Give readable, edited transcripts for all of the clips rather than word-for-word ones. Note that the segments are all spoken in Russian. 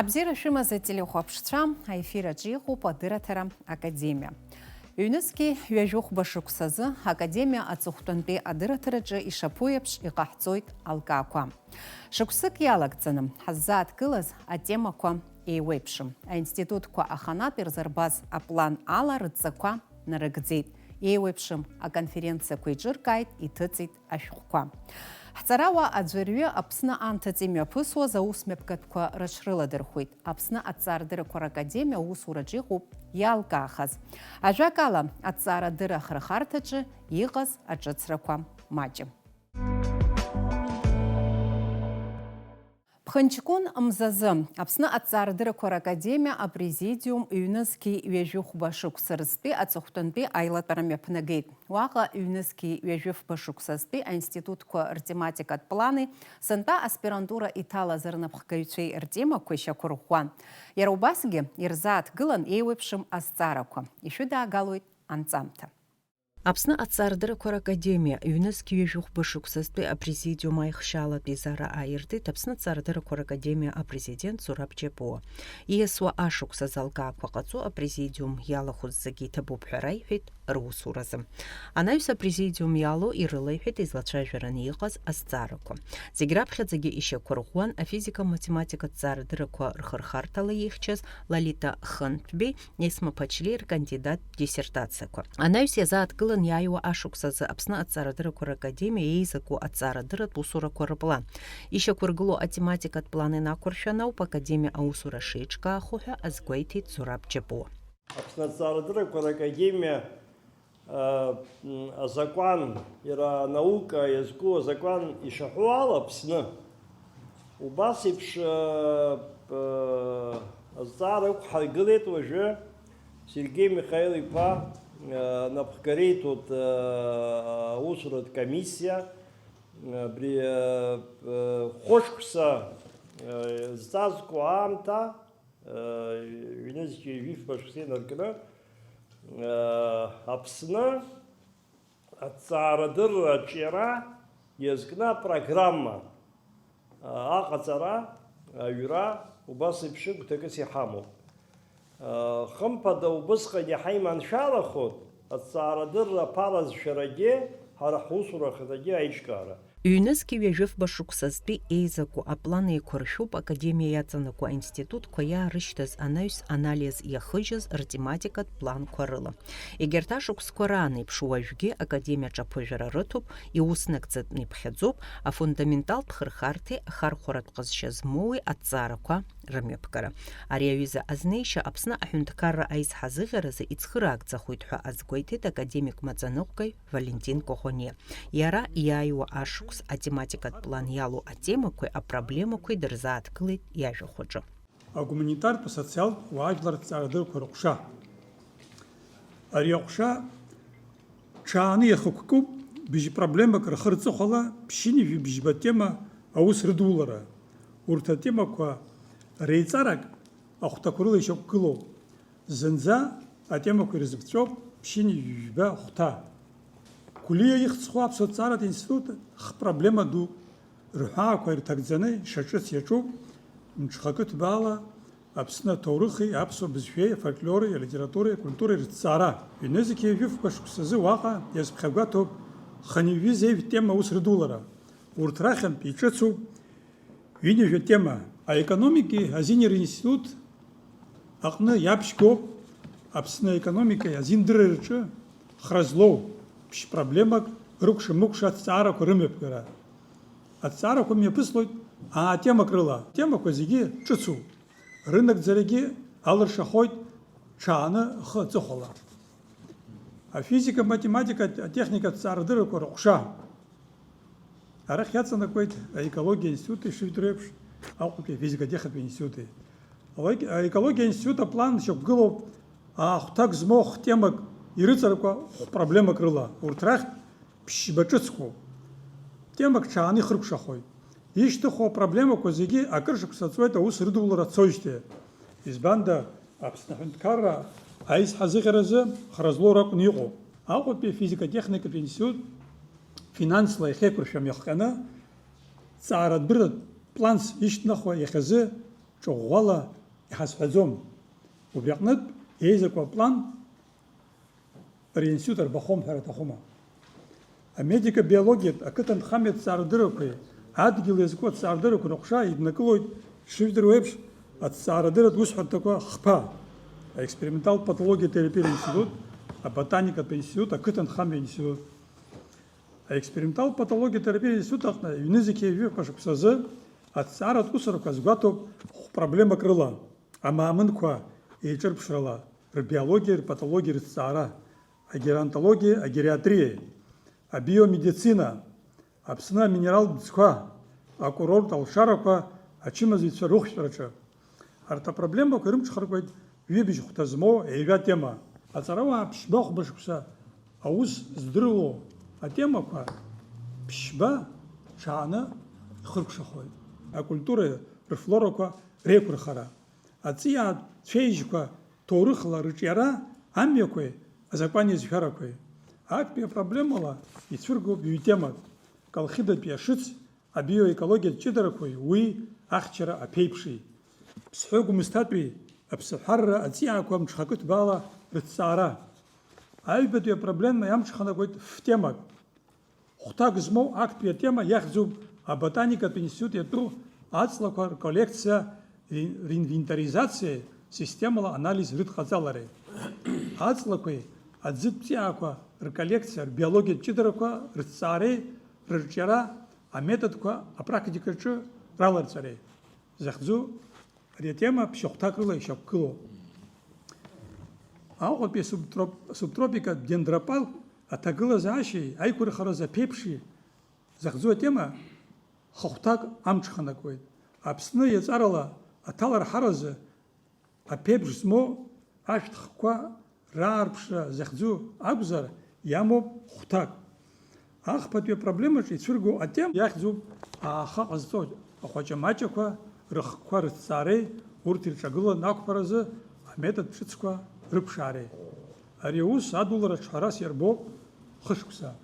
Абзира шәымаз ателехәаԥшцәа аефираҿы иҟоуп Адырраҭара академиа. Ҩнызқьи ҩажәохәба шықәсазы академиа аҵыхәтәантәи адырраҭараҿы ишаԥу еиԥш иҟаҳҵоит алкаақәа. Шықәсык иалагӡаны ҳаззааҭгылаз атемақәа еиуеиԥшым. Аинститутқәа аханатә ирзырбаз аплан ала рыдҵақәа нарыгӡеит. Еиуеиԥшым аконференциақәа иҿыркааит, иҭыҵит ашәҟәқәа. Ҳҵарауа аӡәырҩы Аԥсны амҭаҵ имҩаԥысуаз аусмҩаԥгатәқәа рыҽрыладырхәит. Аԥсны аҭҵаарадыррақәа ракадемиа аусураҿы иҟоуп иалкаахаз. Ажәакала, аҭҵаарадырра ахырхарҭаҿы иҟаз аҿыцрақәа маҷым. Ԥхынҷкәын мзазы Аԥсны аҭҵаарадыррақәа ракадемиа апрезидиум ҩнызқьи ҩажәохәба шықәса рзтәи аҵыхәтәантәи аилатәара мҩаԥнагеит. Уаҟа ҩнызқьи ҩажәохәба шықәсазтәи аинститутқәа ртематикатә плани сынтәа аспирантура иҭалаз рнапхгаҩцәеи ртемақәа ишьақәырӷәӷәан. Иара убасгьы ирзааҭгылан еиуеиԥшым азҵаарақәа. Ишәыдаагалоит анҵамҭа. Аԥсны аҭҵаарадыррақәа ракадемиа ҩнызқьи ҩажәохәба шықәсазтәи апрезидиум аихшьалатә изара ааиртит Аԥсны аҭҵаарадыррақәа ракадемиа апрезидент Зураб Џьапуа. Ииасуа ашықәс азалкаақәа ҟаҵо апрезидиум иалахәыз зегьы иҭабуп ҳәа раиҳәеит русуразы. Анаҩс апрезидиум иалоу ирылаиҳәеит излацәажәараны иҟаз азҵаарақәа. Зегь раԥхьаӡагьы ишьақәырӷәӷәан афизика-математика аҭҵаарадыррақәа рхырхарҭала ихьчаз Лолита Хынтәбеи, Есма Ԥачлеи ркандидат диссертациақәа. Анаҩс иазааҭгылан иааиуа ашықәс азы Аԥсны аҭҵаарадыррақәа ракадемиа еизаку аҭҵаарадырратә усурақәа рыплан. Ишьақәыргыло атематикатә план инақәыршәан ауп академиа аусура шеиҿкаахо ҳәа азгәеиҭеит Зураб Џьапуа. Аԥсны аҭҵаарадыррақәа ракадемиа азакәан, иара наука иазку азакәан ишаҳәо ала Аԥсны убас еиԥш азҵаара ықәҳаргылеит уажәы Сергеи Михаил-иԥа напхгареитәуп аусуратә комиссиа абри хәышықәса зҵазкуа аамҭа ҩнызқьи ҩажәохәба шықәса инаркны Аԥсны аҭҵаарадырра аҿиара иазкны апрограмма аҟаҵара аҩра убас еиԥш гәҭакыс иҳамоуп. Хымԥада убысҟан иҳаиманшәалахоит аҭҵаарадырра аԥаразшәарагьы ҳара ҳусура ахаҭагьы аиҿкаара. Ҩнызқьи ҩажәохәба шықәсазтәи еизаку аплан еиқәыршәуп академиа иаҵанакуа аинститутқәа иаарышьҭыз анаҩс анализ иахыжьыз ртематикатә планқәа рыла. Егьырҭ ашықәсқәа раан еиԥш уажәгьы академиаҿы аԥыжәара рыҭоуп, иуснагӡатәны иԥхьаӡоуп афундаменталтә хырхарҭеи ахархәаратә ҟазшьа змоуи аҭҵаарақәа рымҩаԥгара. Ари аҩыза азнеишьа Аԥсны аҳәынҭқарра аизҳазыӷьаразы ицхыраагӡахоит ҳәа азгәеиҭеит академик маӡаныҟәгаҩ Валентин Кохониа. Иара иааиуа ашықәс атематикатә план иалоу атемақәеи апроблемақәеи дырзааҭгылеит иажәахәаҿы. Агуманитартә асоциалтә уаажәларратә ҭҵаарадыррақәа рҟәша. Ари аҟәша ҽааны иахықәкуп быжь-проблемак рхы-рҵыхәала ԥшьынҩажәи быжьба тема аус рыдулара. Урҭ атемақәа реиҵарак ахәҭақәа рыла ишьақәгылоуп. Зынӡа атемақәа ирзыԥҵәоуп ԥшьынҩажәи быжьба хәҭа. Кулиа ихьӡхо Аԥсуа аҭҵааратә институт хпроблема ду рҳәаақәа ирҭагӡаны ишаҿыц иаҿуп мҽхакы ҭбаала Аԥсны аҭоурыхи, аԥсуа бызшәеи, афольклори, алитературеи, акультуреи рҭҵаара. Ҩнызқьи ҩажәохәба шықәсазы уаҟа иазԥхьагәаҭоуп ханҩажәи зеиӷь тема аус рыдулара. Урҭ рахьынтә иҿыцуп ҩынҩажәа тема. Аекономики азинер институт аҟны иаԥшьгоуп Аԥсны аекономикеи азиндырреи рҿы хра злоу ԥшь-проблемак рыкәша-мыкәша аҭҵаарақәа рымҩаԥгара. Аҭҵаарақәа мҩаԥыслоит аатемак рыла. Атемақәа зегьы ҿыцуп. Рынагӡарагьы алыршахоит ҽааны ахы аҵыхәала. Афизика, математика, атехника аҭҵаарадыррақәа рҟәша. Арахь иаҵанакуеит аекологиа институт ишыжәдыру еиԥш Аҟәатәи афизика-техникатә институти. Аекологиа институт аплан ишьақәгылоуп ахәҭак змоу хтемак ирыҵаркуа проблемак рыла. Урҭ рахь ԥшьба ҿыцқәоуп. Темак ҽааны ихыркәшахоит. Ишьҭыху апроблемақәа зегьы акыр шықәса ҵуеит аус рыдулара цоижьҭеи. Избанда Аԥсны аҳәынҭқарра аизҳазыӷьаразы хра злоу ракәны иҟоуп. Аҟәатәи афизика-техникатә институт финансла иахьеиқәыршәам иахҟьаны ҭҵаарадырратә планс ишьҭнахуа иахьазы ҿыӷәӷәала иҳазҳәаӡом. Убри аҟнытә еизакуа аплан ринститут рбахом ҳәа рҭахума. Амедика-биологиатә ақыҭанхамҩатә ҭҵаарадыррақәеи адгьыл иазку аҭҵаарадыррақәа рыҟәша иднакылоит шыжәдыруа еиԥш аҭҵаарадырратә усҳәарҭақәа хԥа: аексперименталтә патологиатә терапиатә институт, аботаникатә институт, ақыҭанхамҩа институт. Аексперименталтә патологиатә терапиатә институт аҟны ҩнызқьи ҩышәа шықәса азы аҭҵааратә усурақәа згәаҭоуп проблемак рыла: амаамынқәа еиҿырԥшрала, рбиологиа, рпатологиа рыҭҵаара, агеронтологиа, агериатриа, абиомедицина, Аԥсны аминералтә ӡқәа, акурорт алшарақәа, ачымазаҩцәа рыхәшәтәраҿы. Арҭ апроблемақәа ирымҽхаркуеит ҩыбжь хәҭа змоу еҩа тема. Аҵарауаа ԥшьба хәба шықәса аус здыруа атемақәа ԥшьба ҽааны ихыркәшахоит. Акультура рфлорақәа реиқәырхара, аҵиаа цәеижьқәа ҭоурыхла рыҿиара амҩақәеи азакәани зҳәарақәеи. Актәи апроблемала ицәыргоуп ҩ-темак: колхидатәи ашыц, абиоекологиатә ҷыдарақәеи уи ахьчара аԥеиԥши, ԥсҳәы-гәымсҭатәи аԥсыҳәарра аҵиаақәа мҽхакы ҭбаала рыҭҵаара. Аҩбатәи апроблема иамҽханакуеит ф-темак. Хәҭак змоу актәи атема иахьӡуп аботаникатә институт иатәу аҵлақәа рколлекциа ринвентаризациа системала анализ рыдҟаҵалареи. Аҵлақәеи аӡытә ҵиаақәа рколлекциа рбиологиатә ҷыдарақәа рыҭҵаареи рырҿиара аметодқәа апрактикаҿы раларҵареи захьӡу ари атема ԥшьахәҭак рыла ишьақәгылоуп. Аҟәатәи субтропикатә дендропарк аҭагылазаашьеи аиқәырхараз аԥеиԥши захьӡу атема хахәҭак амҽханакуеит. Аԥсны иаҵарала аҭаларҳаразы аԥеиԥш змоу ашәҭхқәа раарԥшра захьӡу акәзар иамоуп хәҭак. Ахԥатәи апроблемаҿы ицәыргоу атема иахьӡуп ааха ҟазҵо ахәаҷамаҷақәа рыхқәа рыҭҵаареи, урҭ ирҿагыланы ақәԥаразы аметод ҿыцқәа рыԥшаареи. Ари аус адулара ҽҳәарас иарбоуп хышықәса.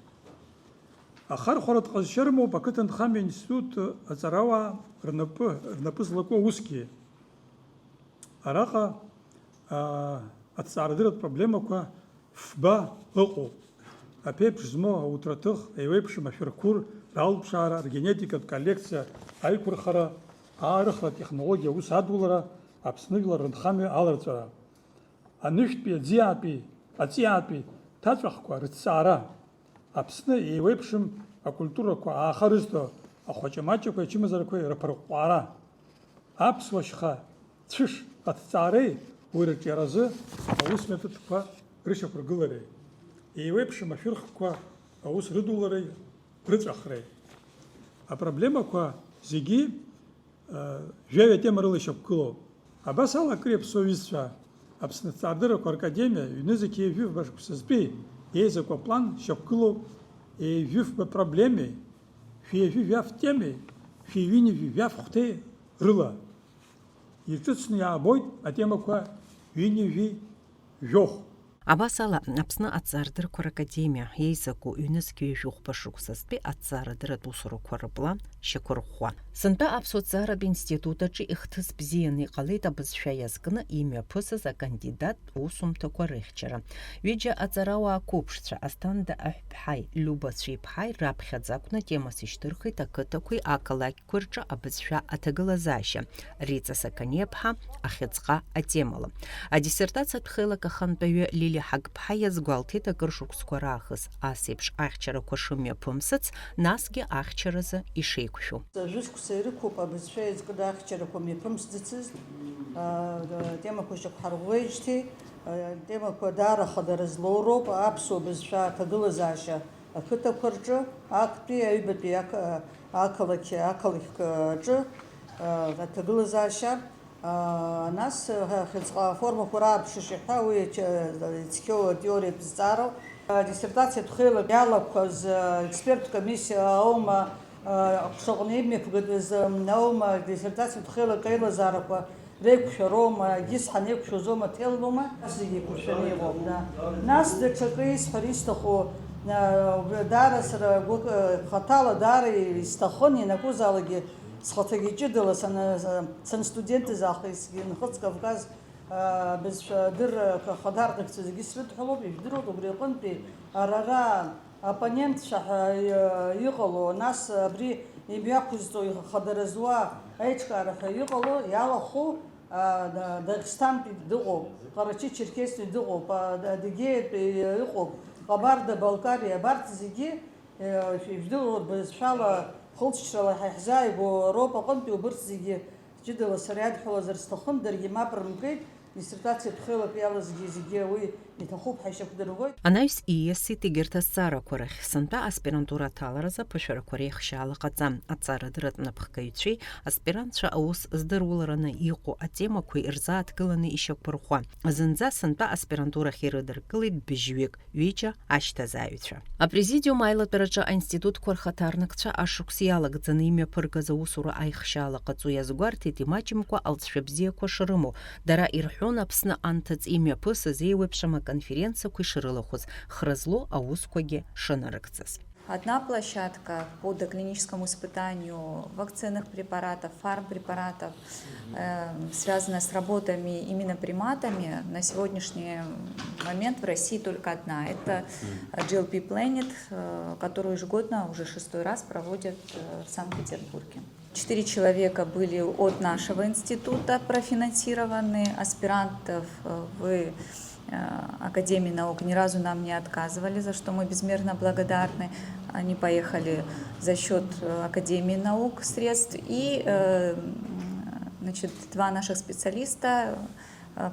Ахархәаратә ҟазшьа рымоуп ақыҭанхамҩа институт аҵарауаа рнапы злаку усгьы. Араҟа аҭҵаарадырратә проблемақәа фба ыҟоуп. Аԥеиԥш змоу аутраҭых, еиуеиԥшым ашәырқәыр ралԥшаара, ргенетикатә коллекциа аиқәырхара, аарыхра технологиа ус адулара, Аԥсны жәлар рынхамҩа аларҵара, анышәтәи аҵиаатәи ҭаҵәахқәа рыҭҵаара, Аԥсны еиуеиԥшым акультурақәа аахарызҭо ахәаҷамаҷақәа ачымазарақәеи рыԥырҟҟәара, аԥсуа шьха цәыш аҭҵаареи уи рыҿиаразы аус методқәа рышьақәыргылареи, еиуеиԥшым ашәырхқәа аус рыдулареи рыҵәахреи. Апроблемақәа зегьы жәаҩа тема рыла ишьақәгылоуп. Абас ала акыр иаԥсоу аҩызцәа, Аԥсны аҭҵаарадыррақәа академиа ҩнызқьи еижәыфба шықәсазтәи еизакуа аплан шьақәгылоуп еижәыфба проблемеи, шәеижәы-жәаф темеи, шәеиҩынижәи-жәаф хәҭеи рыла. Иҿыцны иаабоит атемақәа ҩынижәи-жәохә. Абас ала Аԥсны аҭҵаарадыррақәа ракадемиа еизаку ҩнызқьи ҩажәохәба шықәсазтәи аҭҵаарадырратә усурақәа рыплан шьақәырӷәӷәан. Сынтәа аԥсуа ҭҵааратә институт аҿы ихҭыс бзианы иҟалеит абызшәа иазкны имҩаԥысыз акандидат усумҭақәа рыхьчара. Ҩыџьа аҵарауаа қәыԥшцәа Асҭанда Аҳәԥҳаи, Люба Цәиԥҳаи раԥхьаӡа акәны темас ишьҭырхит ақыҭақәеи ақалақьқәеи рҿы абызшәа аҭагылазаашьа, Риҵа Саканиаԥҳа ахьыӡҟа атемала. Адиссертациатә хеилак ахантәаҩы Лилиа Ҳагԥҳа иазгәалҭеит акыр шықәсқәа раахыс ас еиԥш ахьчарақәа шымҩаԥымсыц, насгьы ахьчаразы ишеиқәшәо. Жәышықәса ирықәуп абызшәа иазкны ахьчарақәа мҩаԥымсӡацызт, темақәа шьақәҳарӷәӷәеижьҭеи, темақәа даара хадара злоуроуп аԥсуа бызшәа аҭагылазаашьа ақыҭақәа рҿы, актәи аҩбатәи ақалақьқәа рҿы аҭагылазаашьа. Нас хьыӡҟа формақәа раарԥшышьа ҳәа уи ицқьоу атеориатә зҵаароуп. Диссертациатә хеилак иалақәаз експерттә комиссиа аума шаҟны имҩаԥгатәыз аума диссертациатә хеилак аилазаарақәа реиқәшәароума, егьысҳан еиқәшәозоума ҭеллома, зегьы еиқәыршәаны иҟоуп. Нас даҽакы исҳәар исҭаху даара сара хаҭала даара исҭахын ианакәызаалакгьы схаҭагьы ҷыдала санстудентыз аахысгьы Нхыҵ Кавказ бызшәадыррақәа хадартәыгцәа зегьы срыдҳәалоуп, ижәдыруеит убри аҟынтәи арара оппонентцәа ҳәа иҟало, нас абри имҩақәызҵо ихадара зуа аиҿкаара ҳәа иҟало, иалахәу Дагестантәи дыҟоуп, Ҟарачи Черкестәи дыҟоуп, Адыгеиатәи ыҟоуп, Ҟабарда-Балкариа, абарҭ зегьы ижәдыруеит бызшәала хылҵшьрала ҳаихзааигәоу Европа аҟынтәи убырҭ зегьы ҷыдала сара иадҳәалазар сҭахын, даргьы мап рымкит, диссертациатә хеилак иалазгьы зегьы уи иҭахуп ҳаишьақәдыргоит. Анаҩс ииасит егьырҭ азҵаарақәа рахь сынтәа аспирантура аҭаларазы аԥышәарақәа реихшьаала ҟаҵа. Аҵаарадырратә напхгаҩцәеи аспирантцәа аус здырулараны иҟоу атемақәа ирзааҭгыланы ишьақәырӷәӷәа. Зынӡа сынтәа аспирантурахь ирыдыркылеит быжьҩык, ҩыџьа ашьҭазааҩцәа. Апрезидиум аилатәараҿы аинститутқәа рхаҭарнакцәа ашықәс иалагӡаны имҩаԥыргаз аусура аихшьаала ҟаҵо иазгәарҭеит имаҷымкәа алҵшәа бзиақәа шрымоу. Дара ирҳәон Аԥсны анҭыҵ имҩаԥысыз еиуеиԥшым аконференциақәа ишрылахәыз, хра злоу аусқәагьы шынарыгӡаз. Одна площадка по доклиническому испытанию вакцинных препаратов, фармпрепаратов, связанная с работами именно приматами, на сегодняшний момент в России только одна. Это GLP Planet, которую ежегодно уже 6-й раз проводят в Санкт-Петербурге. 4 человека были от нашего института профинансированы, аспирантов в Академии наук ни разу нам не отказывали, за что мы безмерно благодарны. Они поехали за счет Академии наук средств. И значит, 2 наших специалиста,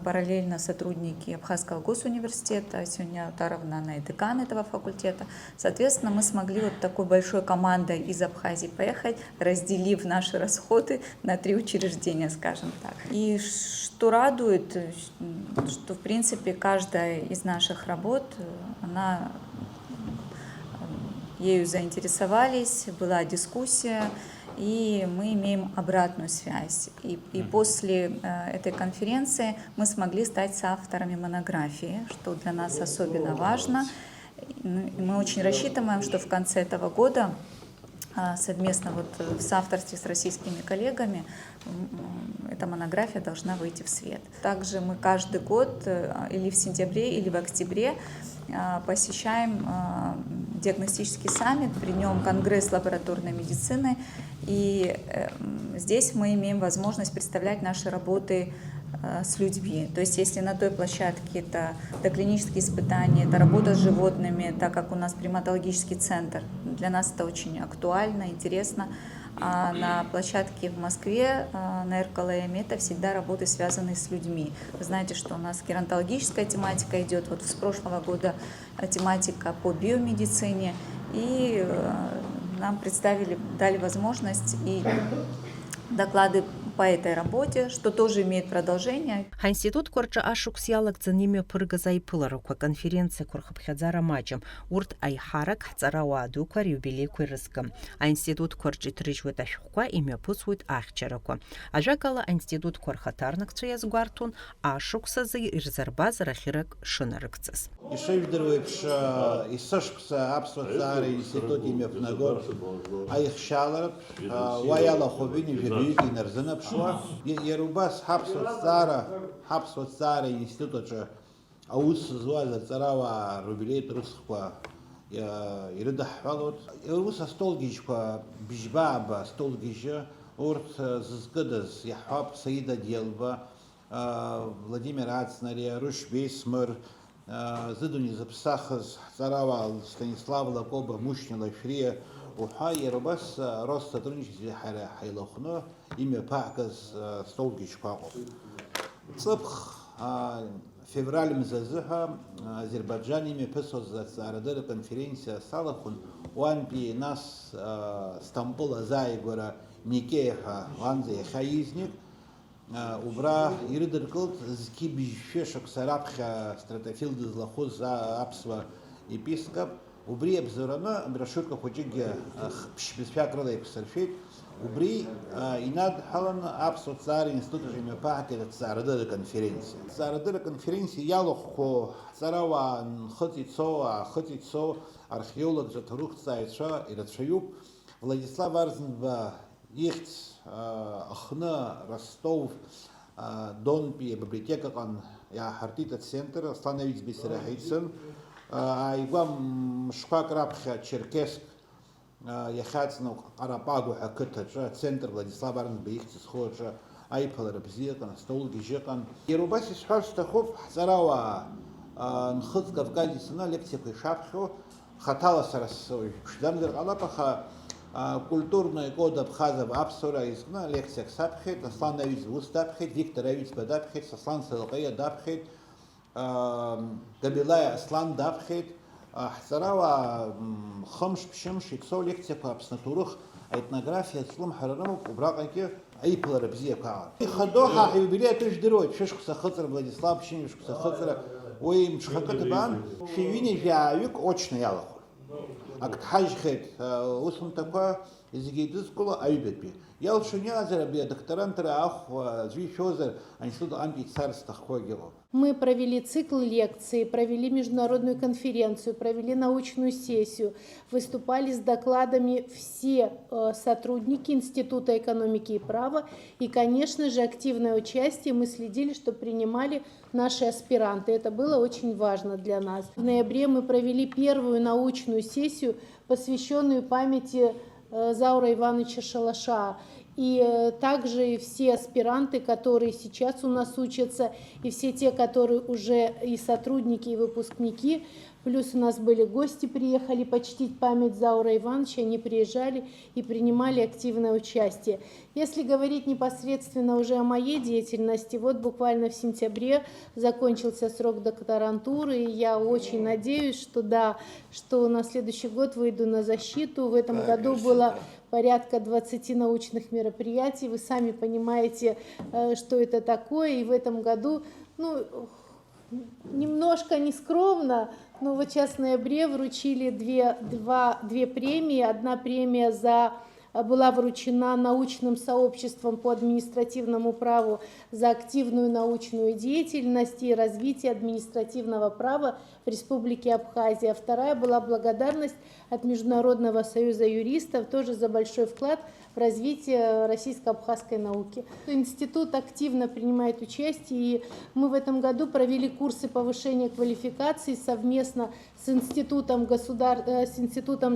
параллельно сотрудники Абхазского госуниверситета, Сюня Таровна, она и декан этого факультета. Соответственно, мы смогли вот такой большой командой из Абхазии поехать, разделив наши расходы на 3 учреждения, скажем так. И что радует, что в принципе каждая из наших работ, она ею заинтересовались, была дискуссия, и мы имеем обратную связь. И после этой конференции мы смогли стать соавторами монографии, что для нас особенно важно. Мы очень рассчитываем, что в конце этого года совместно в соавторстве с российскими коллегами эта монография должна выйти в свет. Также мы каждый год или в сентябре, или в октябре посещаем диагностический саммит, при нем конгресс лабораторной медицины, и здесь мы имеем возможность представлять наши работы с людьми. То есть если на той площадке это доклинические испытания, это работа с животными, так как у нас приматологический центр, для нас это очень актуально, интересно. А на площадке в Москве, на РКЛМ, это всегда работы, связанные с людьми. Вы знаете, что у нас геронтологическая тематика идет, вот с прошлого года тематика по биомедицине, и нам дали возможность и доклады по этой работе, что тоже имеет продолжение. Аинституткәа рҿы ашықәс иалагӡаны имҩаԥыргаз аиԥыларақәа, конференциақәа рхыԥхьаӡара маҷым, урҭ аиҳарак ҳҵарауаа дуқәа риубилеиқәа ирызкым. Аинститутқәа рҿы иҭрыжьуеит ашәҟәқәа, имҩаԥысуеит ахьчарақәа. Ажәакала, аинститутқәа рхаҭарнакцәа иазгәарҭон ашықәс азы ирзарбаз рахьырак шынарыгӡаз. Ишыжәдыруеиԥш, есышықәса аԥсуа ҭҵааратә институт имҩаԥнагон аихшьааларатә уа иалахәуп ҩынҩажәаҩык инарзынаԥшуа. Иара убас ҳаԥсуа ҭҵааратә институт аҿы аус зуаз аҵарауаа рубилеитә рыцхқәа ирыдаҳҳәалоит. Ус астолгьежьқәа бжьбааба астолгьежьы урҭ зызкыдыз иаҳҳәап Саида Диелба, Владимир Ацнариа, Рушь Бейсмыр, зыдун изыԥсахыз ҳҵарауаа Станислав Лакоба, Мушьни Лашәриа уҳәа иара убас Россотрудничестве ҳаилахәны имҩаԥаагаз столгьежьқәа ыҟоуп. Ҵыԥх февраль мзазыҳәа Азербайџан имҩаԥысуаз аҵаарадырра конференциа салахәын, уантәи нас Стамбул азааигәара Никея ҳәа уанӡа иахьа изник, убра ирыдыркылт зқьи бжьшәы шықәса раԥхьа Стратофил дызлахәыз аԥсуа епископ. Убри абзараны брошюрка хәыҷыкгьы ԥшь-бызшәак рыла еиқәсыршәеит. Убри инадҳалан аԥсуа ҭҵааратә институт аҿы имҩаԥааҳгеит аҭҵаарадырра конференциа. Аҭҵаарадырра конференциа иалахәқәо ҳҵарауаа нхыҵ ицо, аахыҵ ицо археологцәа, ҭоурыхҭҵааҩцәа ирацәаҩуп. Владислав Арзынба ихц Ахны, Ростов, Донпи, библиотека кан я хартита центр, остановить бисерахитсен. Айгам шпак рабха Черкесск, я хацну Арапагу хакыта, центр Владислав Арн бихц сходжа. Айпал рабзиекан, стол гижекан. Ерубаси схарстахов Зарава нхыз Кавказисына лекция шапхо. Хатала сарасой. Шдамдер Алапаха культурная года Абхазов Апсура изгна лекция сапхет, Аслан Авиц Вустапхет, Виктор Авиц Бадапхет, Аслан Салакая Дапхет, Габилая Аслан Дапхет, Зарава Хамш Пшемш, Иксо лекция по абснатурах, этнография, Слум Харарамов, Убракаки, Айпла Рабзия Каа. Хадоха юбилей тождерой, Шишку Сахатра, Владислав Пшемишку Сахатра, ой, Мшхакатабан, Шивини Жавик, очно ялаху. Актхажхет, усм такое, изгидис кула айбетби. Я лучше не азерабия, докторантера ах, звишозер, они сюда антицарстах когило. Мы провели цикл лекций, провели международную конференцию, провели научную сессию, выступали с докладами все сотрудники Института экономики и права. И, конечно же, активное участие мы следили, что принимали наши аспиранты. Это было очень важно для нас. В ноябре мы провели первую научную сессию, посвященную памяти Заура Ивановича Шалаша. И также все аспиранты, которые сейчас у нас учатся, и все те, которые уже и сотрудники, и выпускники, плюс у нас были гости, приехали почтить память Заура Ивановича, они приезжали и принимали активное участие. Если говорить непосредственно уже о моей деятельности, вот буквально в сентябре закончился срок докторантуры, и я очень надеюсь, что да, что на следующий год выйду на защиту. В этом году было порядка 20 научных мероприятий. Вы сами понимаете, что это такое. И в этом году, немножко нескромно, но вот сейчас в ноябре вручили две премии. Одна премия была вручена научным сообществом по административному праву за активную научную деятельность и развитие административного права в Республике Абхазия. Вторая была благодарность от Международного союза юристов, тоже за большой вклад в развитие российско-абхазской науки. Институт активно принимает участие, и мы в этом году провели курсы повышения квалификации совместно с Институтом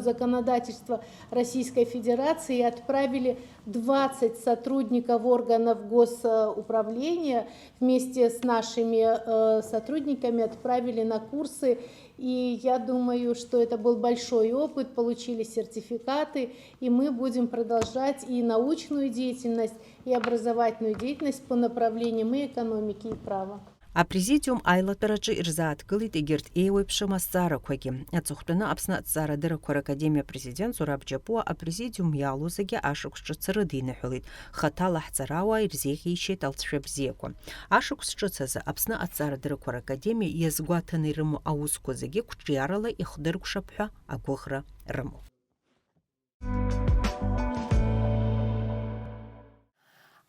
законодательства Российской Федерации и отправили 20 сотрудников органов госуправления вместе с нашими сотрудниками отправили на курсы. И я думаю, что это был большой опыт, получили сертификаты, и мы будем продолжать и научную деятельность, и образовательную деятельность по направлениям и экономики, и права. Апрезидиум айлатараджи ирзааткылит егерт эйуэпшым ассаракваги. Ацухтуна апсна ацарадыраквар академия президент Зураб Джапуа апрезидиум ялузаги ашуксчыцырыдыны хылит. Хатала хцарауа ирзехи ищет алтшебзеква. Ашуксчыцазы апсна ацарадыраквар академия езгуатаны рыму аускозаги кучиарала ихдыркшапха агухра рыму.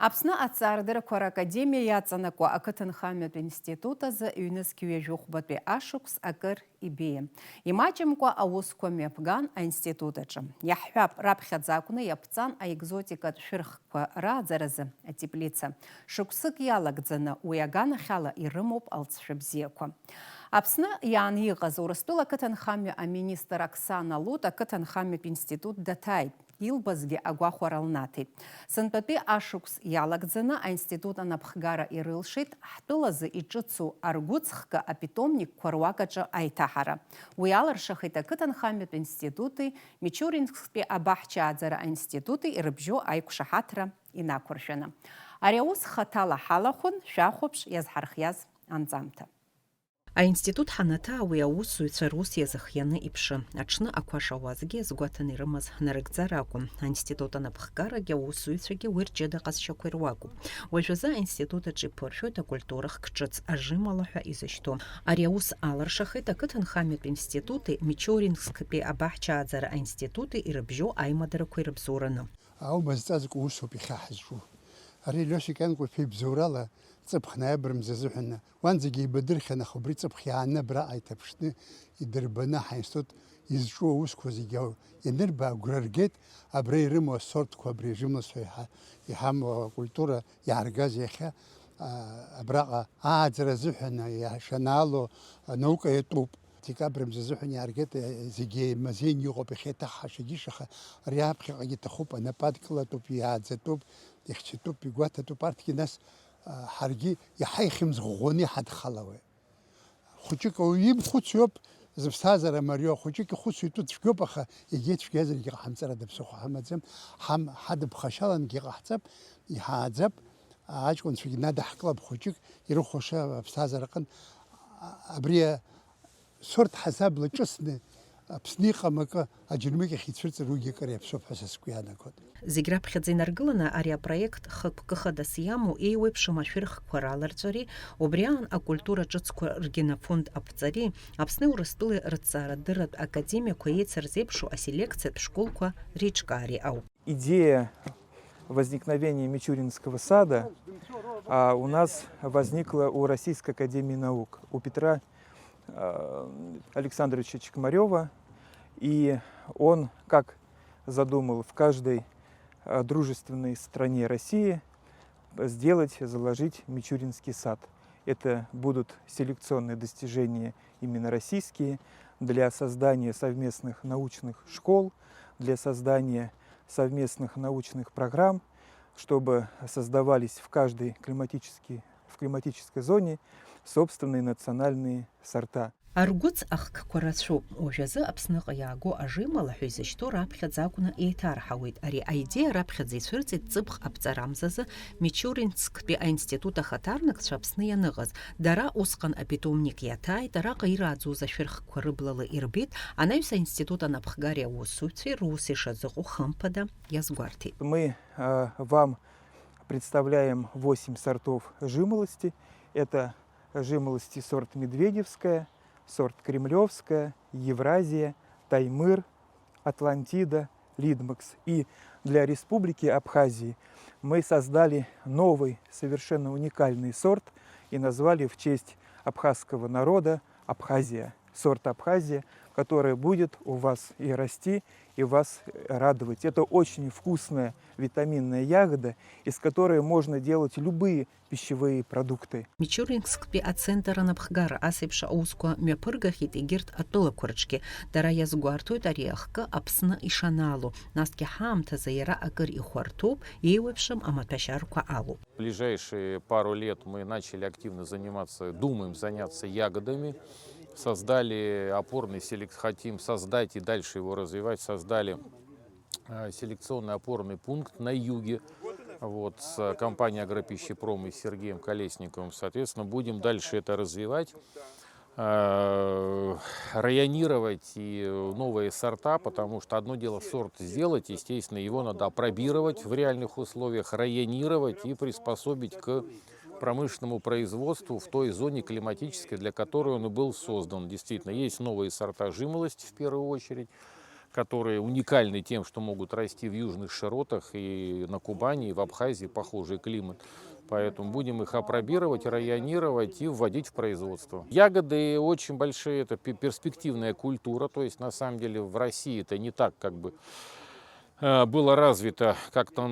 Апсны ацардырквар академия яцанаква акытынхамет института за юнеские жухбатбе ашукс акыр ибея. Имачемква аусква мепган институтачым. Яхвяб рабхядзакуны япцан экзотика ширхква радзаразы теплица. Шуксык ялагдзана уягана хала и рымоп алтшебзеква. Апсны ян йыгаз урыстыла кытынхамет министр Оксана Лута кытынхамет институт датайт. Илбазги агуахуаралнаты. Сынпапи ашукс ялагдзана института напхгара ирылшит хтылазы ичыцу аргуцхка апитомник кваруакача айтахара. Уяларшахита кытанхамет институты, Мичуринскпи абахчаадзара институты ирбжо айкушахатра инакуршана. Ариус хатала халахун шахупш язхархяз анзамта. А институт ханата уяусуйца Русия захьяны ипши. Ачны аквашавазги згуатаны рымаз нарыгзараку. Института напхгара геусуйцаги уирджеда казшакуирваку. Уальжаза института джипоршута культурах кчыц ажималаха изышто. Ариус аларшахита кытынхамет институты Мичуринскпи абахчаадзара институты ирбжо аймадара куирбзураны. Ау маздазг усу бихахжу. Ари лёши кангу фи бзурала صبح نابرم ززحنا وانزجي بدرخنا خبري صبح يعنا برأي تبشنا يدربنا حينستوت يزشو وسكو زيجاو ينربا غررجيت ابري ريمو سورت كو ابري جمله صحيحه يحم كولتورا يعرجاز يخا ابراغا زرزحنا يا شنالو نوكا يطوب تكابرم ززحنا يعرجيت زيجي مزين يغو بخيتا حشجيشخه رياب خي تخوب انا باد كلا توب يا زتوب يختوب بيغواتا تو بارتي ناس حرجي يحي خمس غوني حد خلاوي خوچك ويم خوچوب زبستازر ماريو خوچك خوچ تو تشكوبخه يجيت في جازر يقع حمزره دبسخو حمزم حم حد بخشالن يقع حسب يحازب اجكون في نادى حقلب خوچك يروح خوشا بستازر قن ابريه صورت حساب لجسن بسنيقه مكا اجنميك خيتفرت روجي كري بسوب حساس كويانا كود زيغراب خدزينرغلنا اريا проект خبكخدا سيامو ايوب شماشفيرخ كورаларцари обриан акультура ჭцко ргена фонд апцари апсны урыстылы рыцара дырат академия коецерзепшу аселекция школку речкари ау. Идея возникновения Мичуринского сада у нас возникла у Российской академии наук, у Петра Александровича Чекмарева, и он, как задумал, в каждой дружественной стране России заложить Мичуринский сад. Это будут селекционные достижения именно российские для создания совместных научных школ, для создания совместных научных программ, чтобы создавались в каждой климатической зоне собственные национальные сорта. Аргуц ахк кварацу ожазы апсныга яго ажимала хюзешто рапхадзакуна эйтар хауит ари айдея рапхадзисвырци цыбх апцарамзазы Мичуринск пи института хатарнык шапсны яныгыз дара усқан апитомник ятай дара гайрадзу зашвирх кварыблалы ирбит анаюса института напхгария усуци русиша зыгу хампада язгварти. Мы вам представляем 8 сортов жимолости. Это жимолости сорт Медведевская, сорт Кремлевская, Евразия, Таймыр, Атлантида, Лидмакс. И для Республики Абхазии мы создали новый, совершенно уникальный сорт и назвали в честь абхазского народа Абхазия. Сорт Абхазия, который будет у вас и расти, и вас радовать. Это очень вкусная витаминная ягода, из которой можно делать любые пищевые продукты. Мичуринск пи ацентра напхгара асепша узко мепыргахит и гирт атыла курчки. Дара язгуартует ариахка апсна и шаналу. Настки хамта заера агар и хуартуп и вепшем аматашарку алу. В ближайшие пару лет мы начали активно думаем заняться ягодами. Создали опорный хотим создать и дальше его развивать. Создали селекционный опорный пункт на юге. Вот, с компанией «Агропищепром» и Сергеем Колесниковым. Соответственно, будем дальше это развивать, районировать и новые сорта, потому что одно дело сорт сделать, естественно, его надо опробировать в реальных условиях, районировать и приспособить к промышленному производству в той зоне климатической, для которой он и был создан. Действительно, есть новые сорта жимолости в первую очередь, которые уникальны тем, что могут расти в южных широтах и на Кубани, и в Абхазии похожий климат. Поэтому будем их опробировать, районировать и вводить в производство. Ягоды очень большие, это перспективная культура, то есть на самом деле в России это не так было развито как-то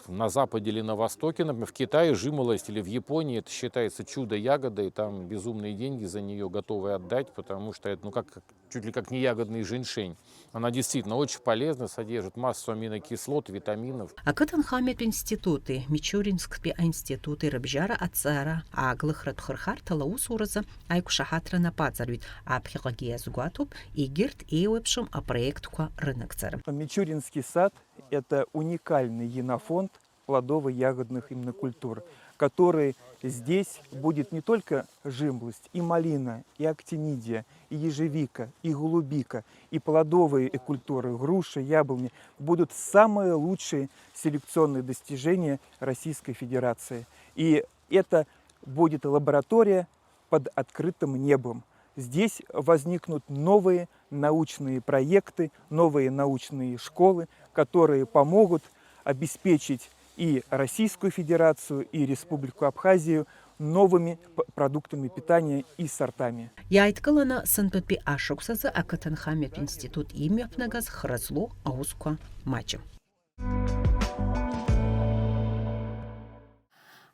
на Западе или на Востоке. Например, в Китае жимолость или в Японии это считается чудо-ягодой, там безумные деньги за нее готовы отдать, потому что это чуть ли как не ягодный женьшень. Она действительно очень полезна, содержит массу аминокислот, витаминов. А кытан хамет институты, Мичуринск пи институты рыбжара ацара, а глыхрат хырхар талаус ураза, айкушахатра нападзарвит, а пхилагия зугатуб и гирт эйвепшим а проектку рынокцара. Мичуринский сад – это уникальный енофонд плодово-ягодных именно культур, который здесь будет не только жимолость, и малина, и актинидия, и ежевика, и голубика, и плодовые культуры, груши, яблони будут самые лучшие селекционные достижения Российской Федерации. И это будет лаборатория под открытым небом. Здесь возникнут новые научные проекты, новые научные школы, которые помогут обеспечить и Российскую Федерацию, и Республику Абхазию новыми продуктами питания и сортами. Иааидкыланы сынтәатәи ашықәсазы ақыҭанхамҩатә институт имҩаԥнагаз хразлу аусқәа маҷым.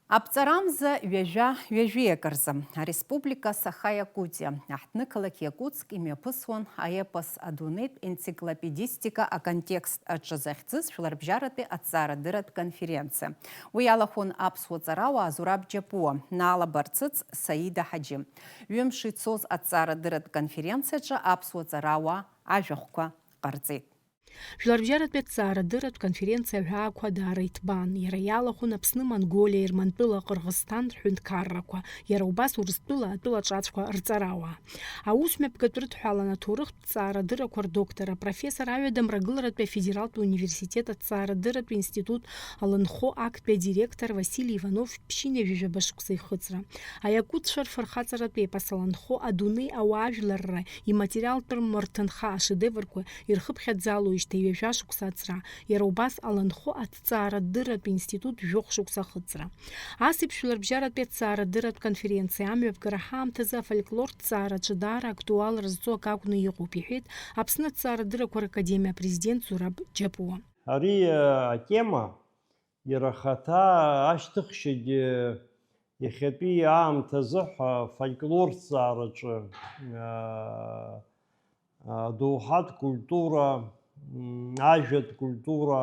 Аԥҵарамза ҩажәа иакырзы Ареспублика Саха-Якутиа аҳҭнықалақь Иакутск имҩаԥысуан аепос адунеитә енциклопедистика аконтекст аҿы захьӡыз Шәларбжьаратәи аҭҵаарадырратә конференциа. Уи иалахәын аԥсуа ҵарауаа Зураб Џьапуа, Наала Барцыц, Саида Ҳаџьы. Ҩымш ицоз аҭҵаарадырратә конференциаҿы аԥсуа ҵарауаа ажәахәқәа ҟарҵеит. Шәларбжьаратәи аҭҵаарадырратә конференциа аҳәаақәа даара иҭбаан. Иара иалахәын Аԥсны, Монголиа, Ермантәыла, Ҟырғызсҭан рҳәынҭқаррақәа, иара убас Урыстәыла атәылаҿацәқәа рҵарауаа. Аусмҩаԥгатә рыдҳәалан аҭоурыхтә ҭҵаарадыррақәа рдоктор, апрофессор аҩадамрагыларатәи афедералтә университет аҭҵаарадырратә институт аланхо актәи адиректор Василий Иванов ԥшьынҩажәа ҩажәаба шықәса ихыҵра. Аиакутцәа рфырхаҵаратә епос аланхо адунеи ауаажәларра иматериалтә рҭынха ашедеврқәа ирхыԥхьаӡало ҩажәа шықәса ацра, иара убас аланхо аҭҵаарадырратә институт жәохә шықәса ахыҵра. Ас еиԥш Шәларбжьаратәи аҭҵаарадырратә конференциа амҩаԥгара ҳаамҭазы афольклортә ҭҵаараҿы даара актуалра зҵо ак акәны иҟоуп, иҳәеит Аԥсны аҭҵаарадыррақәа ракадемиа апрезидент Зураб Џьапуа. Ари атема иара ахаҭа ашьҭыхшьагьы иахьатәи аамҭазы ҳәа фольклортә ҭҵаараҿы доуҳатә культура, ажәатә культура,